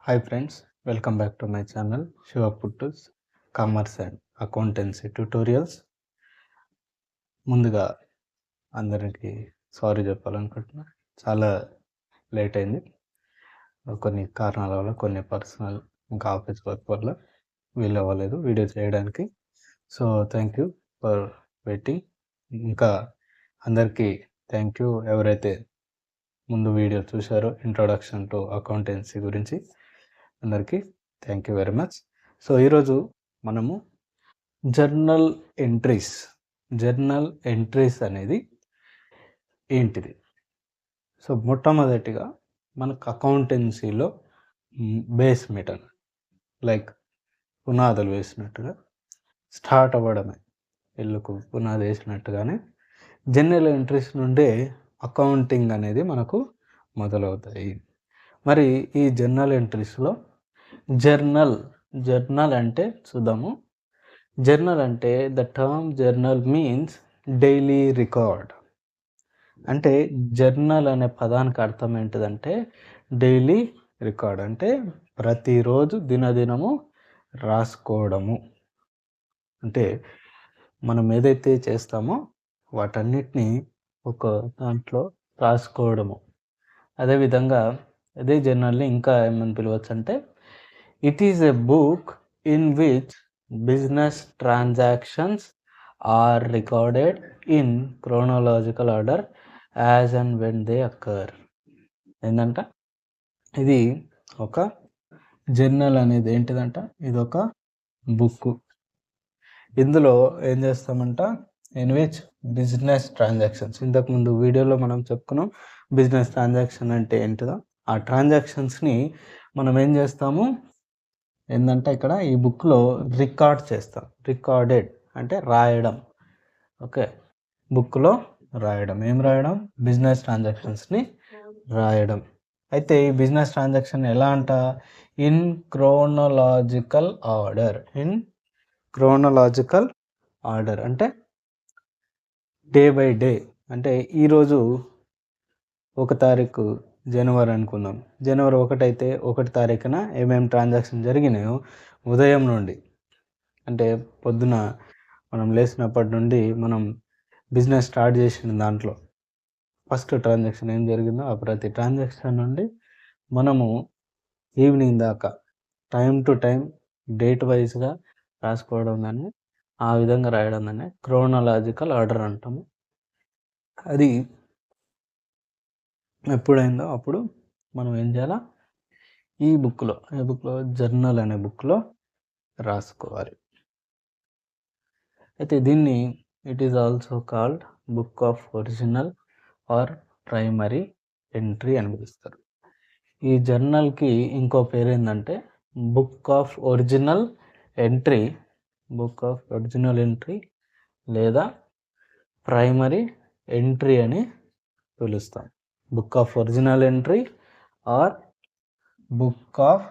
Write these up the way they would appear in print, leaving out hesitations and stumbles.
Hi friends, welcome back to my channel Shiva Puttus commerce and accountancy tutorials. ముందుగా అందరికీ sorry చెప్పాలనుకుంటున్నా. చాలా late అయింది. కొన్ని కారణాల వల్ల, కొన్ని పర్సనల్ ఇంకా ఆఫీస్ వర్క్ వల్ల వీలు అవ్వలేదు వీడియో చేయడానికి. So thank you for waiting. ఇంకా అందరికీ థ్యాంక్ యూ ఎవరైతే ముందు వీడియో చూశారో ఇంట్రొడక్షన్ టు అకౌంటెన్సీ గురించి. అందరికీ thank you very much. So ఈరోజు మనము జర్నల్ ఎంట్రీస్ అనేది ఏంటిది. సో మొట్టమొదటిగా మనకు అకౌంటెన్సీలో బేస్ మీటర్ లైక్ పునాదులు వేసినట్టుగా స్టార్ట్ అవ్వడమే, ఇల్లుకు పునాది వేసినట్టుగానే జర్నల్ ఎంట్రీస్ నుండే అకౌంటింగ్ అనేది మనకు మొదలవుతాయి. మరి ఈ జర్నల్ ఎంట్రీస్లో జర్నల్ అంటే చూద్దాము. జర్నల్ అంటే the term journal means daily record. అంటే జర్నల్ అనే పదానికి అర్థం ఏంటిదంటే డైలీ రికార్డ్, అంటే ప్రతిరోజు దినదినము రాసుకోవడము. అంటే మనం ఏదైతే చేస్తామో వాటన్నిటిని ఒక దాంట్లో రాసుకోవడము. అదేవిధంగా అదే జర్నల్ని ఇంకా ఏమని పిలవచ్చు అంటే it is a book in which business transactions are recorded in chronological order as and when they occur. ఏంటంట ఇది ఒక జర్నల్ అనేది ఏంటిదంట, ఇది ఒక బుక్. ఇందులో ఏం చేస్తామంట, ఇన్ విచ్ బిజినెస్ ట్రాన్సాక్షన్స్, ఇంతకుముందు వీడియోలో మనం చెప్పుకున్నాం బిజినెస్ ట్రాన్సాక్షన్ అంటే ఏంటిదో. ఆ ట్రాన్సాక్షన్స్ని మనం ఏం చేస్తాము ఏంటంటే ఇక్కడ ఈ బుక్లో రికార్డ్ చేస్తాం. రికార్డెడ్ అంటే రాయడం. ఓకే, బుక్లో రాయడం. ఏం రాయడం? బిజినెస్ ట్రాన్సాక్షన్స్ని రాయడం. అయితే ఈ బిజినెస్ ట్రాన్సాక్షన్ ఎలా అంట, ఇన్ క్రోనలాజికల్ ఆర్డర్ అంటే డే బై డే. అంటే ఈరోజు 1 తారీఖు జనవరి అనుకుందాం. జనవరి 1 అయితే 1 తారీఖున ఏమేమి ట్రాన్సాక్షన్ జరిగినాయో ఉదయం నుండి, అంటే పొద్దున మనం లేచినప్పటి నుండి మనం బిజినెస్ స్టార్ట్ చేసిన దాంట్లో ఫస్ట్ ట్రాన్సాక్షన్ ఏం జరిగిందో ఆ ప్రతి ట్రాన్సాక్షన్ నుండి మనము ఈవినింగ్ దాకా టైం టు టైం డేట్ వైజ్గా రాసుకోవడం, దాన్ని ఆ విధంగా రాయడం దాన్ని క్రోనలాజికల్ ఆర్డర్ అంటాము. అది ఎప్పుడైందో అప్పుడు మనం ఏం చేయాలా, ఈ బుక్లో జర్నల్ అనే బుక్లో రాసుకోవాలి. అయితే దీన్ని it is also called book of original or primary entry అని పిలుస్తారు. ఈ జర్నల్కి ఇంకో పేరు ఏంటంటే బుక్ ఆఫ్ ఒరిజినల్ ఎంట్రీ లేదా ప్రైమరీ ఎంట్రీ అని పిలుస్తాం. Book of original entry or book of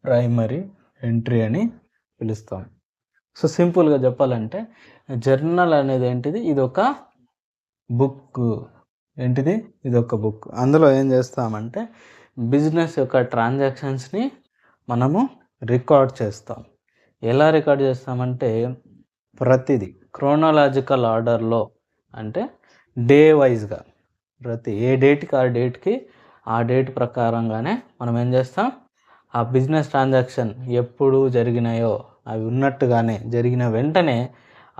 primary entry అని పిలుస్తాం. సో సింపుల్గా చెప్పాలంటే జర్నల్ అనేది ఏంటిది, ఇది ఒక బుక్. ఏంటిది? ఇది ఒక బుక్. అందులో ఏం చేస్తామంటే బిజినెస్ యొక్క ట్రాన్సాక్షన్స్ని మనము రికార్డ్ చేస్తాం. ఎలా రికార్డ్ చేస్తామంటే ప్రతిదీ క్రోనలాజికల్ ఆర్డర్లో, అంటే డే వైజ్గా ప్రతి ఏ డేట్కి ఆ డేట్కి ఆ డేట్ ప్రకారంగానే మనం ఏం చేస్తాం, ఆ బిజినెస్ ట్రాన్సాక్షన్ ఎప్పుడు జరిగినాయో అవి ఉన్నట్టుగానే జరిగిన వెంటనే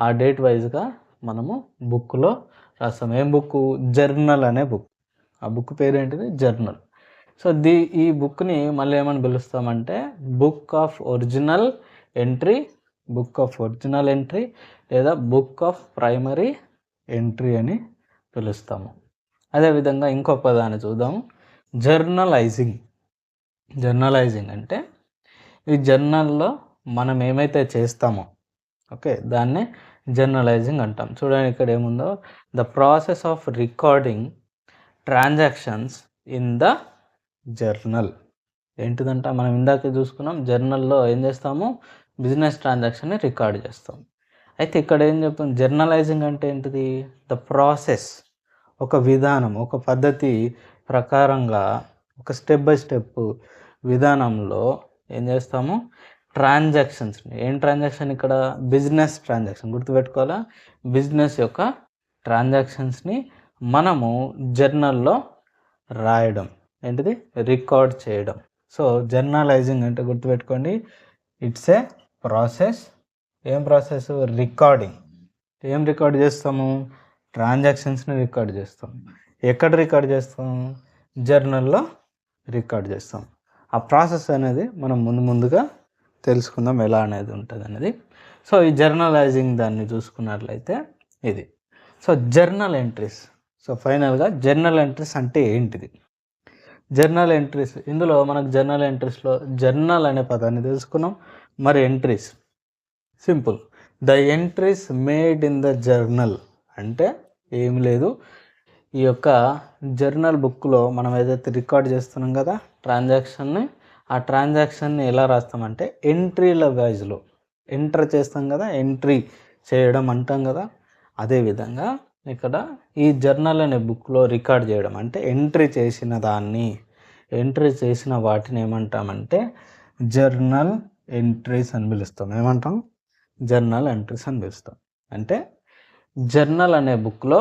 ఆ డేట్ వైజ్గా మనము బుక్లో రాస్తాం. ఏం బుక్? జర్నల్ అనే బుక్. ఆ బుక్ పేరు ఏంటిది? జర్నల్. సో ఈ బుక్ని మళ్ళీ ఏమని పిలుస్తామంటే బుక్ ఆఫ్ ఒరిజినల్ ఎంట్రీ లేదా బుక్ ఆఫ్ ప్రైమరీ ఎంట్రీ అని పిలుస్తాము. అదేవిధంగా ఇంకో పదాన్ని చూద్దాము, జర్నలైజింగ్ అంటే ఈ జర్నల్లో మనం ఏమైతే చేస్తామో ఓకే దాన్నే జర్నలైజింగ్ అంటాం. చూడండి ఇక్కడ ఏముందో, the process of recording transactions in the journal. ఏంటిదంట, మనం ఇందాక చూసుకున్నాం జర్నల్లో ఏం చేస్తాము, బిజినెస్ ట్రాన్సాక్షన్ని రికార్డ్ చేస్తాం. అయితే ఇక్కడ ఏం చెప్తాం, జర్నలైజింగ్ అంటే ఏంటిది, ద ప్రాసెస్, ఒక విధానం, ఒక పద్ధతి ప్రకారంగా ఒక స్టెప్ బై స్టెప్ విధానంలో ఏం చేస్తాము, ట్రాన్సాక్షన్స్ని, ఏం ట్రాన్సాక్షన్ ఇక్కడ బిజినెస్ ట్రాన్సాక్షన్ గుర్తుపెట్టుకోవాలా, బిజినెస్ యొక్క ట్రాన్సాక్షన్స్ని మనము జర్నల్లో రాయడం, ఏంటిది రికార్డ్ చేయడం. సో జర్నలైజింగ్ అంటే గుర్తుపెట్టుకోండి, ఇట్స్ ఏ ప్రాసెస్. ఏం ప్రాసెస్, రికార్డింగ్. ఏం రికార్డ్ చేస్తాము, ట్రాన్సాక్షన్స్ని రికార్డ్ చేస్తాం. ఎక్కడ రికార్డ్ చేస్తాం, జర్నల్లో రికార్డ్ చేస్తాం. ఆ ప్రాసెస్ అనేది మనం ముందుగా తెలుసుకుందాం ఎలా అనేది ఉంటుంది అనేది. సో ఈ జర్నలైజింగ్ దాన్ని చూసుకున్నట్లయితే ఇది. So journal entries. సో ఫైనల్గా జర్నల్ ఎంట్రీస్ అంటే ఏంటిది, జర్నల్ ఎంట్రీస్, ఇందులో మనకు జర్నల్ ఎంట్రీస్లో జర్నల్ అనే పదాన్ని తెలుసుకున్నాం. మరి entries simple, the entries made in the journal అంటే ఏమి లేదు, ఈ యొక్క జర్నల్ బుక్లో మనం ఏదైతే రికార్డ్ చేస్తున్నాం కదా ట్రాన్సాక్షన్ని, ఆ ట్రాన్సాక్షన్ని ఎలా రాస్తామంటే ఎంట్రీల వైజ్లో ఎంటర్ చేస్తాం కదా, ఎంట్రీ చేయడం అంటాం కదా, అదేవిధంగా ఇక్కడ ఈ జర్నల్ అనే బుక్లో రికార్డ్ చేయడం అంటే ఎంట్రీ చేసిన దాన్ని, ఎంట్రీ చేసిన వాటిని ఏమంటామంటే జర్నల్ ఎంట్రీస్ అని పిలుస్తాం. ఏమంటాం, జర్నల్ ఎంట్రీస్ అని పిలుస్తాం. అంటే జర్నల్ అనే బుక్లో,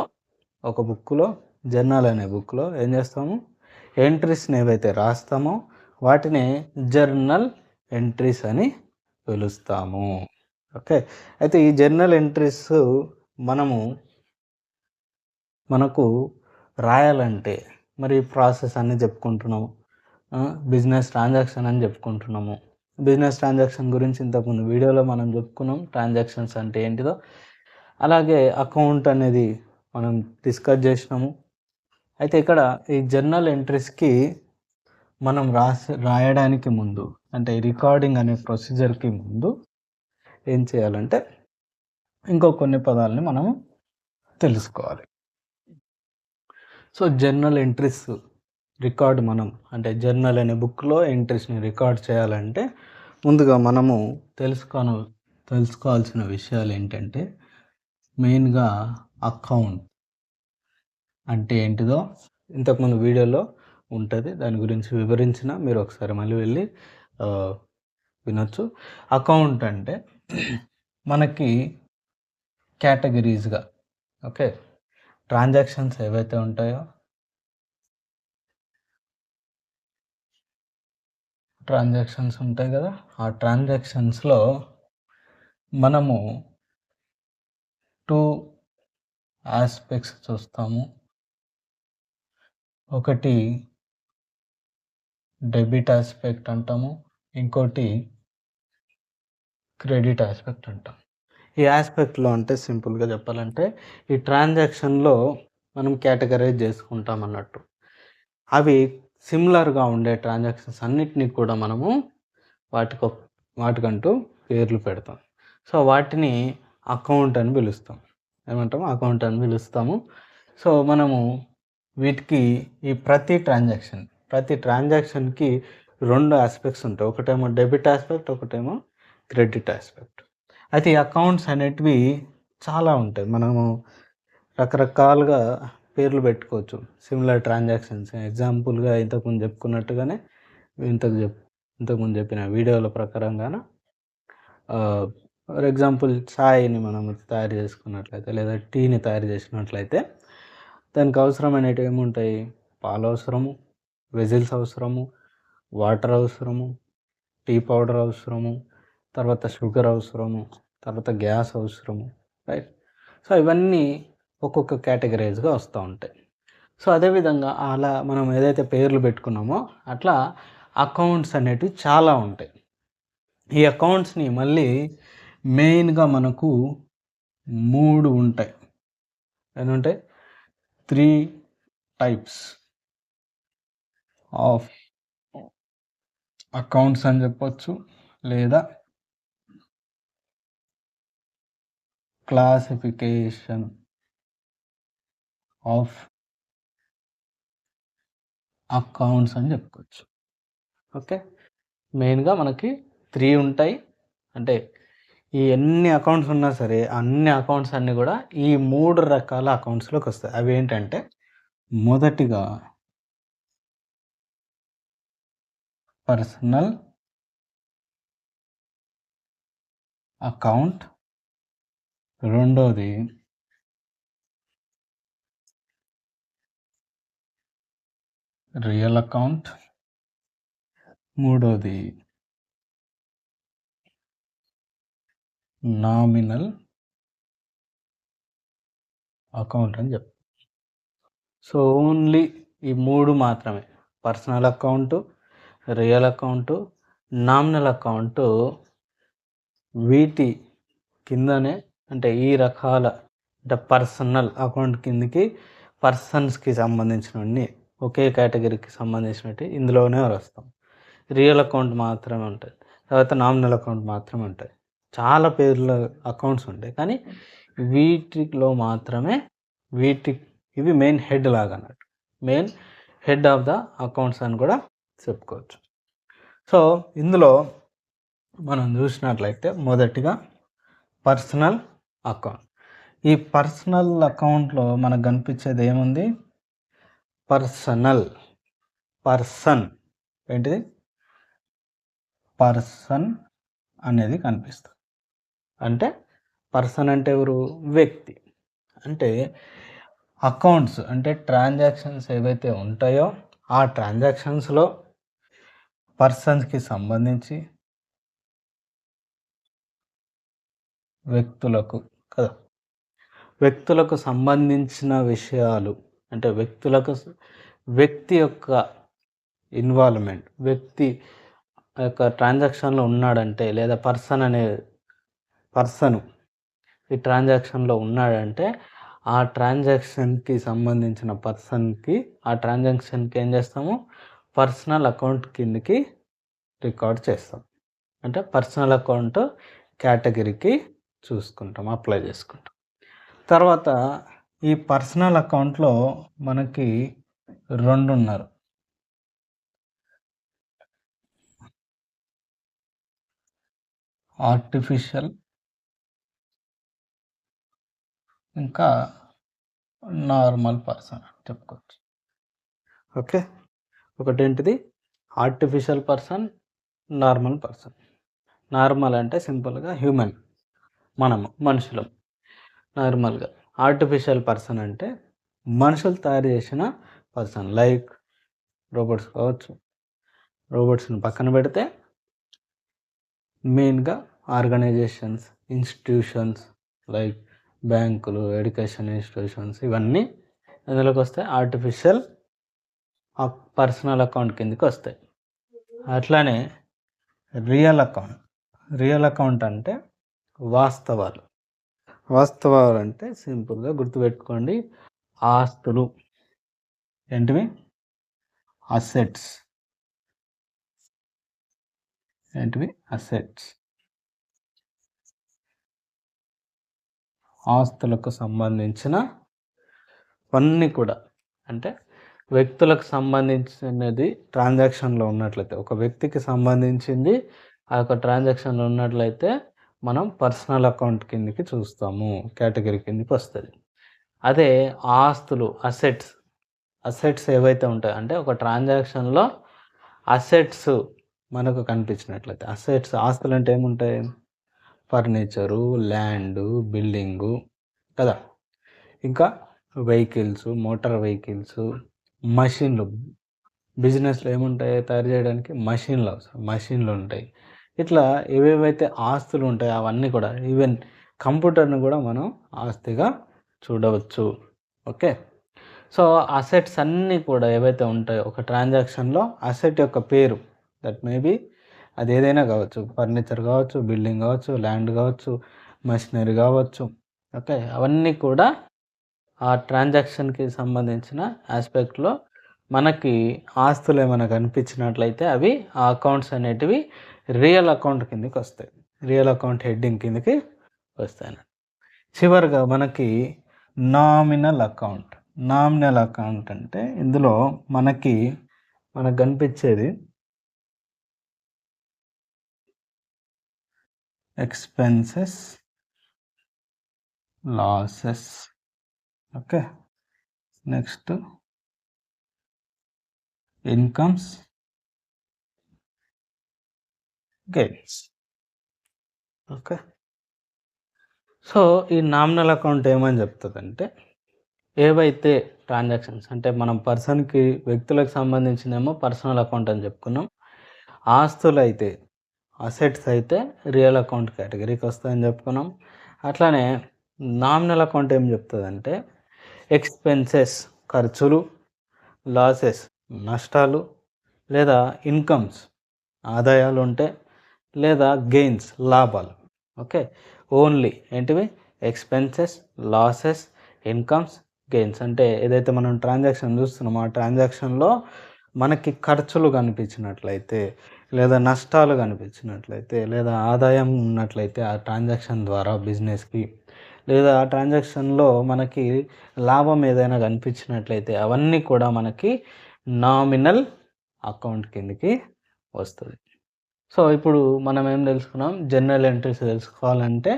ఒక బుక్లో జర్నల్ అనే బుక్లో ఏం చేస్తాము, ఎంట్రీస్ని ఏవైతే రాస్తామో వాటిని జర్నల్ ఎంట్రీస్ అని పిలుస్తాము. ఓకే, అయితే ఈ జర్నల్ ఎంట్రీస్ మనకు రాయాలంటే మరి ప్రాసెస్ అన్నీ చెప్పుకుంటున్నాము, బిజినెస్ ట్రాన్సాక్షన్ అని చెప్పుకుంటున్నాము. బిజినెస్ ట్రాన్సాక్షన్ గురించి ఇంతకుముందు వీడియోలో మనం చెప్పుకున్నాం, ట్రాన్సాక్షన్స్ అంటే ఏంటిదో. అలాగే అకౌంట్ అనేది మనం డిస్కస్ చేసినాము. అయితే ఇక్కడ ఈ జర్నల్ ఎంట్రీస్కి మనం రాయడానికి ముందు, అంటే రికార్డింగ్ అనే ప్రొసీజర్కి ముందు ఏం చేయాలంటే ఇంకో కొన్ని పదాలని మనం తెలుసుకోవాలి. సో జర్నల్ ఎంట్రీస్ రికార్డ్ మనం, అంటే జర్నల్ అనే బుక్లో ఎంట్రీస్ని రికార్డ్ చేయాలంటే ముందుగా మనము తెలుసుకోవాల్సిన విషయాలు ఏంటంటే మెయిన్గా అకౌంట్ అంటే ఏంటిదో ఇంతకుముందు వీడియోలో ఉంటుంది, దాని గురించి వివరించిన, మీరు ఒకసారి మళ్ళీ వెళ్ళి వినొచ్చు. అకౌంట్ అంటే మనకి కేటగిరీస్గా, ఓకే, ట్రాన్సాక్షన్స్ ఏవైతే ఉంటాయో, ట్రాన్సాక్షన్స్ ఉంటాయి కదా, ఆ ట్రాన్సాక్షన్స్లో మనము 2 ఆస్పెక్ట్స్ చూస్తాము. ఒకటి డెబిట్ ఆస్పెక్ట్ అంటాము, ఇంకోటి క్రెడిట్ ఆస్పెక్ట్ అంటాం. ఈ ఆస్పెక్ట్లో అంటే సింపుల్గా చెప్పాలంటే ఈ ట్రాన్సాక్షన్లో మనం కేటగరైజ్ చేసుకుంటాం అన్నట్టు. అవి సిమిలర్గా ఉండే ట్రాన్సాక్షన్స్ అన్నిటినీ కూడా మనము వాటికంటూ పేర్లు పెడతాం. సో వాటిని అకౌంట్ అని పిలుస్తాం. ఏమంటాము, అకౌంట్ అని పిలుస్తాము. సో మనము వీటికి ఈ ప్రతి ట్రాన్సాక్షన్కి 2 ఆస్పెక్ట్స్ ఉంటాయి. ఒకటేమో డెబిట్ ఆస్పెక్ట్, ఒకటేమో క్రెడిట్ ఆస్పెక్ట్. అయితే ఈ అకౌంట్స్ అనేటివి చాలా ఉంటాయి, మనము రకరకాలుగా పేర్లు పెట్టుకోవచ్చు సిమిలర్ ట్రాన్సాక్షన్స్. ఎగ్జాంపుల్గా ఇంతకుముందు చెప్పుకున్నట్టుగానే ఇంతకుముందు చెప్పిన వీడియోల ప్రకారంగానే ఫర్ ఎగ్జాంపుల్ ఛాయ్ని మనం తయారు చేసుకున్నట్లయితే లేదా టీని తయారు చేసినట్లయితే దానికి అవసరమైనవి ఏముంటాయి, పాలు అవసరము, వెజిల్స్ అవసరము, వాటర్ అవసరము, టీ పౌడర్ అవసరము, తర్వాత షుగర్ అవసరము, తర్వాత గ్యాస్ అవసరము, రైట్. సో ఇవన్నీ ఒక్కొక్క కేటగరైజ్గా వస్తూ ఉంటాయి. సో అదేవిధంగా అలా మనం ఏదైతే పేర్లు పెట్టుకున్నామో అట్లా అకౌంట్స్ అనేటివి చాలా ఉంటాయి. ఈ అకౌంట్స్ని మళ్ళీ మెయిన్గా మనకు 3 ఉంటాయి. ఏంటంటే 3 టైప్స్ ఆఫ్ అకౌంట్స్ అని చెప్పొచ్చు, లేదా క్లాసిఫికేషన్ ఆఫ్ అకౌంట్స్ అని చెప్పుకోవచ్చు. ఓకే, మెయిన్గా మనకి 3 ఉంటాయి. అంటే ఈ ఎన్ని అకౌంట్స్ ఉన్నా సరే అన్ని అకౌంట్స్ అన్నీ కూడా ఈ 3 రకాల అకౌంట్స్లోకి వస్తాయి. అవి ఏంటంటే మొదటిగా పర్సనల్ అకౌంట్, రెండోది రియల్ అకౌంట్, మూడోది నామినల్ అకౌంట్ అని చెప్తాం. సో ఓన్లీ ఈ మూడు మాత్రమే, personal account, real account, nominal account, వీటి కిందనే అంటే ఈ రకాల అంటే పర్సనల్ అకౌంట్ కిందకి పర్సన్స్కి సంబంధించినవన్నీ ఒకే కేటగిరీకి సంబంధించినట్టు ఇందులోనే వస్తాం. రియల్ అకౌంట్ మాత్రమే ఉంటుంది, తర్వాత నామినల్ అకౌంట్ మాత్రమే ఉంటుంది. చాలా పేర్ల అకౌంట్స్ ఉంటాయి, కానీ వీటిలో మాత్రమే ఇవి మెయిన్ హెడ్ లాగా అన్నట్టు, main head of the accounts అని కూడా చెప్పుకోవచ్చు. సో ఇందులో మనం చూసినట్లయితే మొదటిగా పర్సనల్ అకౌంట్. ఈ పర్సనల్ అకౌంట్లో మనకు కనిపించేది ఏముంది? పర్సన్ ఏంటిది? పర్సన్ అనేది కనిపిస్తుంది. అంటే పర్సన్ అంటే ఎవరు? వ్యక్తి. అంటే అకౌంట్స్ అంటే ట్రాన్సాక్షన్స్ ఏవైతే ఉంటాయో ఆ ట్రాన్సాక్షన్స్లో పర్సన్స్కి సంబంధించి వ్యక్తులకు సంబంధించిన విషయాలు, అంటే వ్యక్తి యొక్క ఇన్వాల్వ్మెంట్, వ్యక్తి యొక్క ట్రాన్సాక్షన్లో ఉన్నాడంటే, లేదా పర్సన్ ఈ ట్రాన్సాక్షన్లో ఉన్నాడంటే ఆ ట్రాన్సాక్షన్కి సంబంధించిన ఆ ట్రాన్సాక్షన్కి ఏం చేస్తాము? పర్సనల్ అకౌంట్ కిందకి రికార్డ్ చేస్తాం. అంటే పర్సనల్ అకౌంట్ కేటగిరీకి అప్లై చేసుకుంటాం. తర్వాత ఈ పర్సనల్ అకౌంట్లో మనకి 2 ఉన్నారు. ఆర్టిఫిషియల్ ఇంకా నార్మల్ పర్సన్ చెప్పుకోవచ్చు. ఓకే, ఒకటేంటిది? Artificial person, normal person. Normal అంటే సింపుల్గా హ్యూమన్, మనుషులం నార్మల్గా. ఆర్టిఫిషియల్ పర్సన్ అంటే మనుషులు తయారు చేసిన పర్సన్, లైక్ రోబోట్స్ కావచ్చు. రోబోట్స్ని పక్కన పెడితే మెయిన్గా ఆర్గనైజేషన్స్, ఇన్స్టిట్యూషన్స్ లైక్ బ్యాంకులు, ఎడ్యుకేషన్ ఇన్స్టిట్యూషన్స్, ఇవన్నీ ఇందులోకి వస్తాయి, ఆర్టిఫిషియల్ పర్సనల్ అకౌంట్ కిందకి వస్తాయి. అట్లానే రియల్ అకౌంట్ అంటే వాస్తవాలు అంటే సింపుల్గా గుర్తుపెట్టుకోండి, ఆస్తులు. ఏంటివి? అసెట్స్. ఆస్తులకు సంబంధించినవన్నీ కూడా, అంటే వ్యక్తులకు సంబంధించినది ట్రాన్సాక్షన్లో ఉన్నట్లయితే, ఒక వ్యక్తికి సంబంధించింది ఆ యొక్క ట్రాన్సాక్షన్లో ఉన్నట్లయితే మనం పర్సనల్ అకౌంట్ కిందకి చూస్తాము, కేటగిరీ కిందకి వస్తుంది. అదే ఆస్తులు, అసెట్స్ ఏవైతే ఉంటాయో, అంటే ఒక ట్రాన్సాక్షన్లో అసెట్స్ మనకు కనిపించినట్లయితే, ఆస్తులు అంటే ఏముంటాయి? ఫర్నిచరు, ల్యాండు, బిల్డింగు కదా, ఇంకా వెహికల్స్, మోటార్ వెహికల్స్, మషిన్లు. బిజినెస్లో ఏముంటాయి? తయారు చేయడానికి మషిన్లు ఉంటాయి. ఇట్లా ఏవేవైతే ఆస్తులు ఉంటాయో అవన్నీ కూడా, ఈవెన్ కంప్యూటర్ని కూడా మనం ఆస్తిగా చూడవచ్చు. ఓకే, సో అసెట్స్ అన్నీ కూడా ఏవైతే ఉంటాయో ఒక ట్రాన్సాక్షన్లో, అసెట్ యొక్క పేరు, దట్ మేబీ అది ఏదైనా కావచ్చు, ఫర్నిచర్ కావచ్చు, బిల్డింగ్ కావచ్చు, ల్యాండ్ కావచ్చు, మషినరీ కావచ్చు. ఓకే, అవన్నీ కూడా ఆ ట్రాన్సాక్షన్కి సంబంధించిన ఆస్పెక్ట్లో మనకి ఆస్తులు ఏమైనా కనిపించినట్లయితే అవి ఆ అకౌంట్స్ అనేటివి రియల్ అకౌంట్ కిందకి వస్తాయి, రియల్ అకౌంట్ హెడ్డింగ్ కిందకి వస్తాయి. చివరిగా మనకి నామినల్ అకౌంట్ అంటే ఇందులో మనకు కనిపించేది expenses, losses. Okay, next incomes, gains. Okay. So, ఈ నామినల్ అకౌంట్ ఏమని చెప్తదంటే, ఏవైతే ట్రాన్సాక్షన్స్ అంటే మనం వ్యక్తులకు సంబంధించిందేమో పర్సనల్ అకౌంట్ అని చెప్పుకున్నాం. ఆస్తులైతే అసెట్స్ అయితే రియల్ అకౌంట్ కేటగిరీకి వస్తాయని చెప్పుకున్నాం. అట్లానే నామినల్ అకౌంట్ ఏం చెప్తదంటే, ఎక్స్‌పెన్సెస్ ఖర్చులు, లాసెస్ నష్టాలు, లేదా ఇన్‌కమ్స్ ఆదాయాలుంటే, లేదా గెయిన్స్ లాభాలు. ఓకే. ఓన్లీ ఏంటివి? Expenses, losses, incomes, gains. అంటే ఏదైతే మనం ట్రాన్సాక్షన్ చూస్తున్నామో, ఆ ట్రాన్సాక్షన్‌లో మనకి ఖర్చులు కనిపించినట్లయితే, లేదా నష్టాలు కనిపించినట్లయితే, లేదా ఆదాయం ఉన్నట్లయితే ఆ ట్రాన్సాక్షన్ ద్వారా బిజినెస్‌కి, లేదా ఆ ట్రాన్సాక్షన్‌లో మనకి లాభం ఏదైనా కనిపించినట్లయితే అవన్నీ కూడా మనకి నామినల్ అకౌంట్ కిందకి వస్తది. సో, ఇప్పుడు మనం ఏం తెలుసుకున్నాం? జర్నల్ ఎంట్రీస్ తెలుసుకోవాలంటే,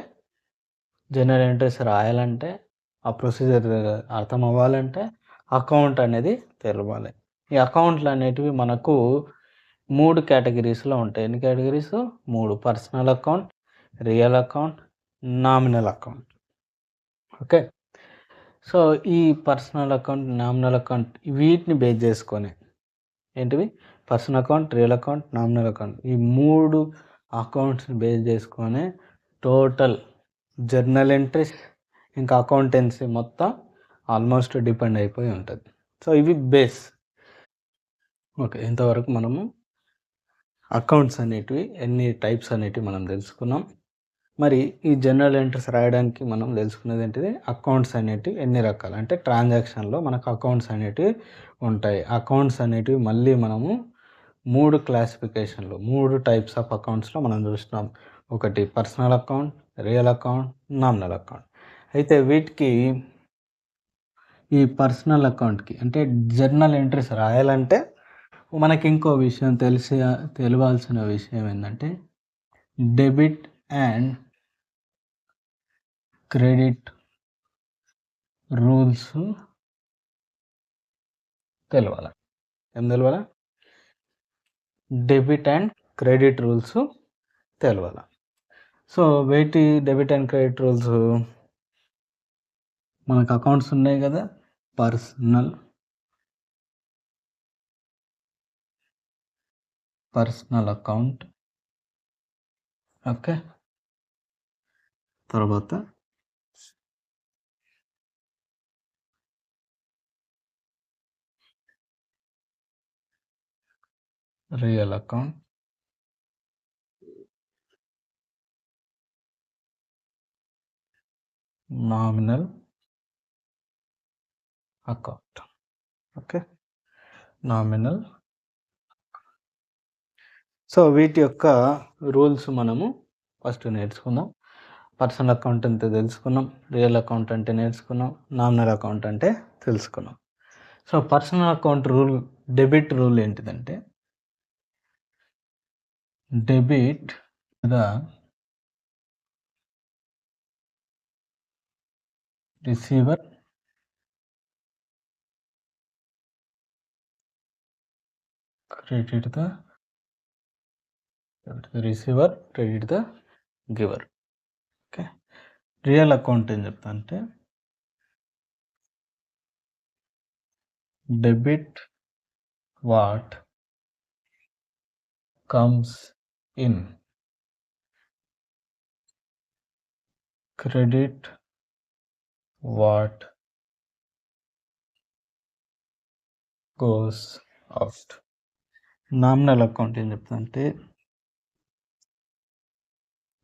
జర్నల్ ఎంట్రీస్ రాయాలంటే, ఆ ప్రొసీజర్ అర్థం అవ్వాలంటే అకౌంట్ అనేది తెలవాలి. ఈ అకౌంట్లు అనేటివి మనకు 3 కేటగిరీస్‌లో ఉంటాయి. ఎన్ని categories? 3. Personal account, real account, nominal account. Okay. So, ఈ పర్సనల్ అకౌంట్, నామినల్ అకౌంట్ వీటిని బేస్ చేసుకొని ఏంటివి? Personal account, real account, nominal account. ఈ 3 అకౌంట్స్‌ని బేస్ చేసుకొనే టోటల్ జర్నల్ ఎంట్రీస్, ఇంకా అకౌంటెన్సీ మొత్తం ఆల్మోస్ట్ డిపెండ్ అయిపోయి ఉంటది. సో, ఇవి బేస్. ఓకే. ఇంతవరకు మనము అకౌంట్స్ అనేటివి ఎన్ని టైప్స్ అనేటివి మనం తెలుసుకున్నాం. మరి ఈ జర్నల్ ఎంట్రీస్ రాయడానికి మనం తెలుసుకున్నది ఏంటిది? అకౌంట్స్ అనేటివి ఎన్ని రకాలు? అంటే ట్రాన్సాక్షన్‌లో మనకు అకౌంట్స్ అనేటివి ఉంటాయి. అకౌంట్స్ అనేటివి మళ్ళీ మనము 3 క్లాసిఫికేషన్‌లో 3 టైప్స్ ఆఫ్ అకౌంట్స్‌లో మనం చూసినాం. ఒకటి personal account, real account, nominal account. అయితే వీటికి ఈ పర్సనల్ అకౌంట్‌కి అంటే జర్నల్ ఎంట్రీస్ రాయాలంటే మనకి ఇంకో విషయం తెలవాల్సిన విషయం ఏందంటే డెబిట్ అండ్ క్రెడిట్ రూల్స్ తెలవాల. ఏం తెలవాల? డెబిట్ అండ్ క్రెడిట్ రూల్స్ తెలవాల. సో, వేటి డెబిట్ అండ్ క్రెడిట్ రూల్స్? మనకు అకౌంట్స్ ఉన్నాయి కదా! Personal account. ఓకే. తర్వాత real account. Nominal account. Okay. Nominal. So, వీటి యొక్క రూల్స్ మనము ఫస్ట్ నేర్చుకుందాం. పర్సనల్ అకౌంట్ అంటే తెలుసుకున్నాం. రియల్ అకౌంట్ అంటే నేర్చుకున్నాం. నామినల్ అకౌంట్ అంటే తెలుసుకున్నాం. So, personal account debit rule ఏంటిదంటే debit the receiver credit the credit the giver. Okay. Real account ఏం చెప్తా అంటే debit what comes in, credit what goes out. Nominal account ఏం చెప్తా అంటే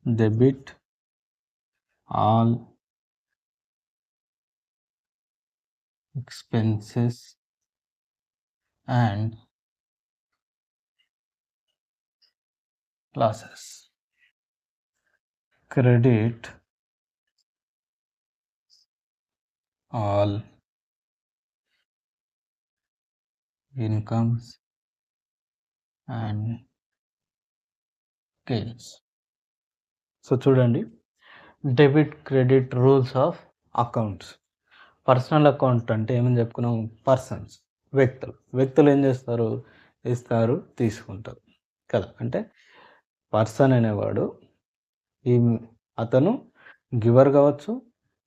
debit all expenses and losses. Credit all incomes and gains. So చూడండి, debit credit rules of accounts. Personal account అంటే ఏమని చెప్పుకున్నాం? పర్సన్స్, వ్యక్తులు ఏం చేస్తారు? ఇస్తారు, తీసుకుంటారు కదా. అంటే పర్సన్ అనేవాడు అతను గివర్ కావచ్చు,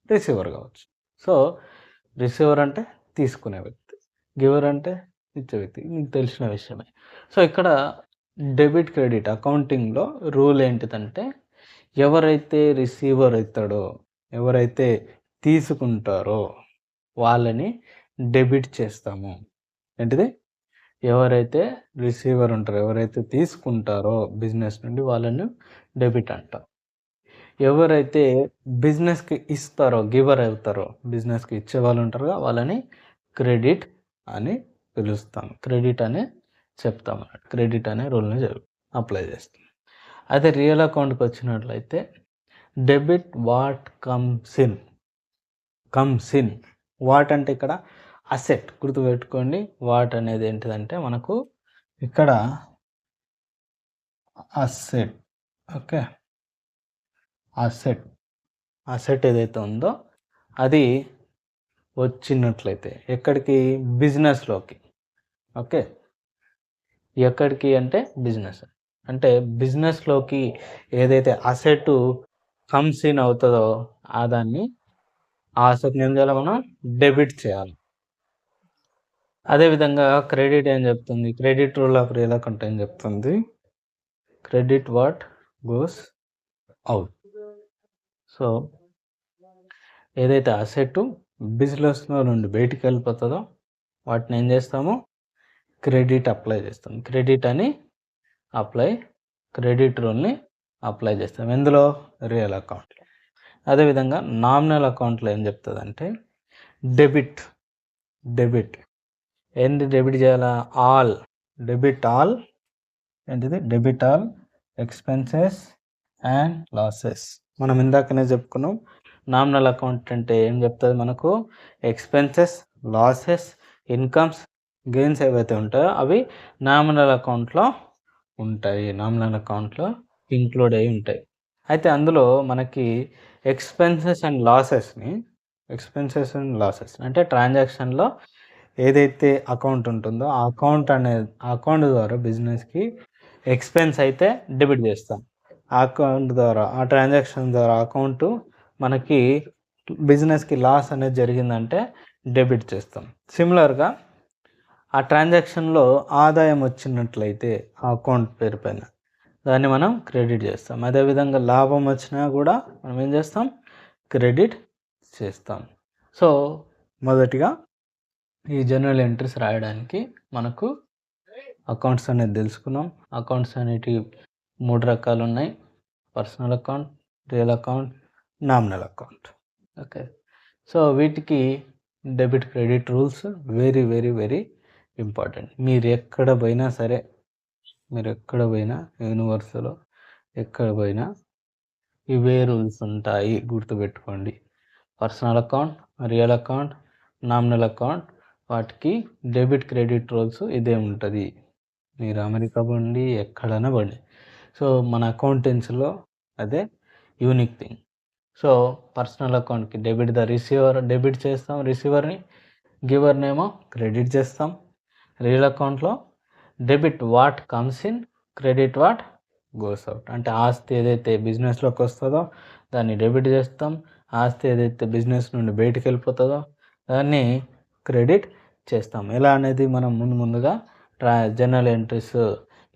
రిసీవర్ కావచ్చు. సో రిసీవర్ అంటే తీసుకునే వ్యక్తి, గివర్ అంటే ఇచ్చే వ్యక్తి, మీకు తెలిసిన విషయమే. సో ఇక్కడ డెబిట్ క్రెడిట్ అకౌంటింగ్లో రూల్ ఏంటిదంటే, ఎవరైతే రిసీవర్ అవుతాడో, ఎవరైతే తీసుకుంటారో వాళ్ళని డెబిట్ చేస్తాము. ఏంటిది? ఎవరైతే రిసీవర్ ఉంటారో, ఎవరైతే తీసుకుంటారో బిజినెస్ నుండి వాళ్ళని డెబిట్ అంటాం. ఎవరైతే బిజినెస్కి ఇస్తారో, గివర్ అవుతారో, బిజినెస్కి ఇచ్చే వాళ్ళు ఉంటారో వాళ్ళని క్రెడిట్ అని పిలుస్తాం. క్రెడిట్ అనే చెప్తాం అన్నట్టు. క్రెడిట్ అనే రూల్ని అప్లై చేస్తాం. అయితే రియల్ అకౌంట్కి వచ్చినట్లయితే debit what comes in. What అంటే ఇక్కడ అసెట్, గుర్తుపెట్టుకోండి. వాట్ అనేది ఏంటిదంటే మనకు ఇక్కడ అసెట్. ఓకే, అసెట్ ఏదైతే ఉందో అది వచ్చినట్లయితే ఎక్కడికి? బిజినెస్లోకి. ఓకే, ఎక్కడికి అంటే బిజినెస్. అంటే బిజినెస్లోకి ఏదైతే అసెట్ కమ్స్ ఇన్ అవుతుందో ఆ దాన్ని, ఆ అసెట్ని ఏం చేయాలి? మనం డెబిట్ చేయాలి. అదేవిధంగా క్రెడిట్ ఏం చెప్తుంది? Credit rule of real account ఏం చెప్తుంది? Credit what goes out. So ఏదైతే అసెట్ బిజినెస్లో నుండి బయటికి వెళ్ళిపోతుందో వాటిని ఏం చేస్తాము? క్రెడిట్ అప్లై చేస్తాం. క్రెడిట్ రూల్ని అప్లై చేస్తాం. ఎందులో? రియల్ అకౌంట్లో. అదేవిధంగా నామినల్ అకౌంట్లో ఏం చెప్తుందంటే డెబిట్. ఏంటి డెబిట్ చేయాలా? Debit all expenses and losses. మనం ఇందాకనే చెప్పుకున్నాం. నామినల్ అకౌంట్ అంటే ఏం చెప్తుంది మనకు? ఎక్స్పెన్సెస్, లాసెస్, ఇన్కమ్స్, గెయిన్స్ ఏవైతే ఉంటాయో అవి నామినల్ అకౌంట్లో ఉంటాయి, నామినల్ అకౌంట్లో ఇంక్లూడ్ అయి ఉంటాయి. అయితే అందులో మనకి ఎక్స్పెన్సెస్ అండ్ లాసెస్ అంటే ట్రాన్సాక్షన్లో ఏదైతే అకౌంట్ ఉంటుందో ఆ అకౌంట్ ద్వారా బిజినెస్కి ఎక్స్పెన్స్ అయితే డెబిట్ చేస్తాం. ఆ అకౌంట్ ద్వారా, ఆ ట్రాన్సాక్షన్ ద్వారా అకౌంట్ మనకి బిజినెస్కి లాస్ అనేది జరిగిందంటే డెబిట్ చేస్తాం. సిమిలర్గా ఆ ట్రాన్సాక్షన్లో ఆదాయం వచ్చినట్లయితే ఆ అకౌంట్ పేరు పైన దాన్ని మనం క్రెడిట్ చేస్తాం. అదేవిధంగా లాభం వచ్చినా కూడా మనం ఏం చేస్తాం? క్రెడిట్ చేస్తాం. సో మొదటిగా ఈ జర్నల్ ఎంట్రీస్ రాయడానికి మనకు అకౌంట్స్ అనేది తెలుసుకున్నాం. అకౌంట్స్ అనేటివి 3 రకాలు ఉన్నాయి: personal account, real account, nominal account. Okay, so వీటికి debit credit rules very very very important. మీరు ఎక్కడ పోయినా యూనివర్స్లో ఎక్కడ పోయినా ఇవే రూల్స్ ఉంటాయి, గుర్తుపెట్టుకోండి. Personal account, real account, nominal account, వాటికి డెబిట్ క్రెడిట్ రూల్స్ ఇదే ఉంటుంది. మీరు అమెరికా బండి ఎక్కడైనా బండి. సో మన అకౌంటెన్సీలో అదే యూనిక్ థింగ్. సో పర్సనల్ అకౌంట్కి డెబిట్ చేస్తాం రిసీవర్ని, గివర్నేమో క్రెడిట్ చేస్తాం. రియల్ అకౌంట్లో debit what comes in, credit what goes out. అంటే ఆస్తి ఏదైతే బిజినెస్లోకి వస్తుందో దాన్ని డెబిట్ చేస్తాం, ఆస్తి ఏదైతే బిజినెస్ నుండి బయటికి వెళ్ళిపోతుందో దాన్ని క్రెడిట్ చేస్తాం. ఎలా అనేది మనం ముందుగా జర్నల్ ఎంట్రీస్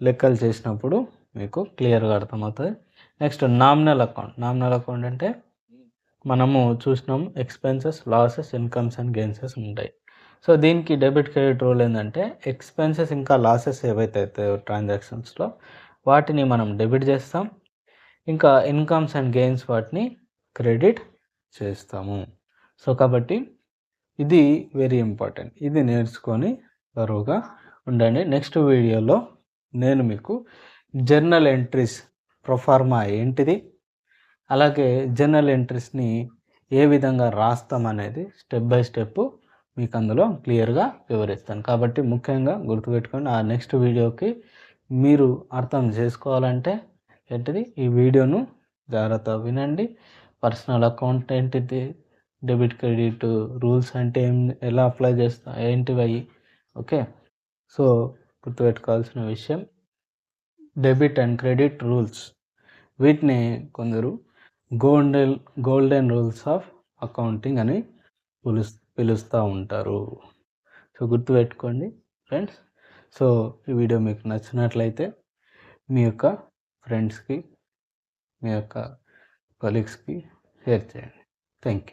లెక్కలు చేసినప్పుడు మీకు క్లియర్గా అర్థమవుతుంది. నెక్స్ట్ నామినల్ అకౌంట్ అంటే మనము చూసినాం ఎక్స్పెన్సెస్, లాసెస్, ఇన్కమ్స్ అండ్ గెయిన్సెస్ ఉంటాయి. సో దీనికి డెబిట్ క్రెడిట్ రూల్ ఏంటంటే ఎక్స్పెన్సెస్ ఇంకా లాసెస్ ఏవైతే అవుతాయో ట్రాన్సాక్షన్స్లో వాటిని మనం డెబిట్ చేస్తాం, ఇంకా ఇన్కమ్స్ అండ్ గెయిన్స్ వాటిని క్రెడిట్ చేస్తాము. సో కాబట్టి ఇది వెరీ ఇంపార్టెంట్. ఇది నేర్చుకొని బరువుగా ఉండండి. నెక్స్ట్ వీడియోలో నేను మీకు జర్నల్ ఎంట్రీస్ ప్రొఫార్మా ఏంటిది, అలాగే జర్నల్ ఎంట్రీస్ని ఏ విధంగా రాస్తాం అనేది స్టెప్ బై స్టెప్ మీకు అందులో క్లియర్గా వివరిస్తాను. కాబట్టి ముఖ్యంగా గుర్తుపెట్టుకోండి, ఆ నెక్స్ట్ వీడియోకి మీరు అర్థం చేసుకోవాలంటే ఏంటిది, ఈ వీడియోను జాగ్రత్తగా వినండి. పర్సనల్ అకౌంట్ ఏంటిది, డెబిట్ క్రెడిట్ రూల్స్ అంటే ఎలా అప్లై చేస్తా, ఏంటివి అవి. ఓకే, సో గుర్తుపెట్టుకోవాల్సిన విషయం డెబిట్ అండ్ క్రెడిట్ రూల్స్. వీటిని కొందరు గోల్డెన్ రూల్స్ ఆఫ్ అకౌంటింగ్ అని పిలుస్తూ ఉంటారు. సో గుర్తుపెట్టుకోండి ఫ్రెండ్స్. సో ఈ వీడియో మీకు నచ్చినట్లయితే మీ యొక్క ఫ్రెండ్స్కి, మీ యొక్క కొలీగ్స్కి షేర్ చేయండి. Thank you.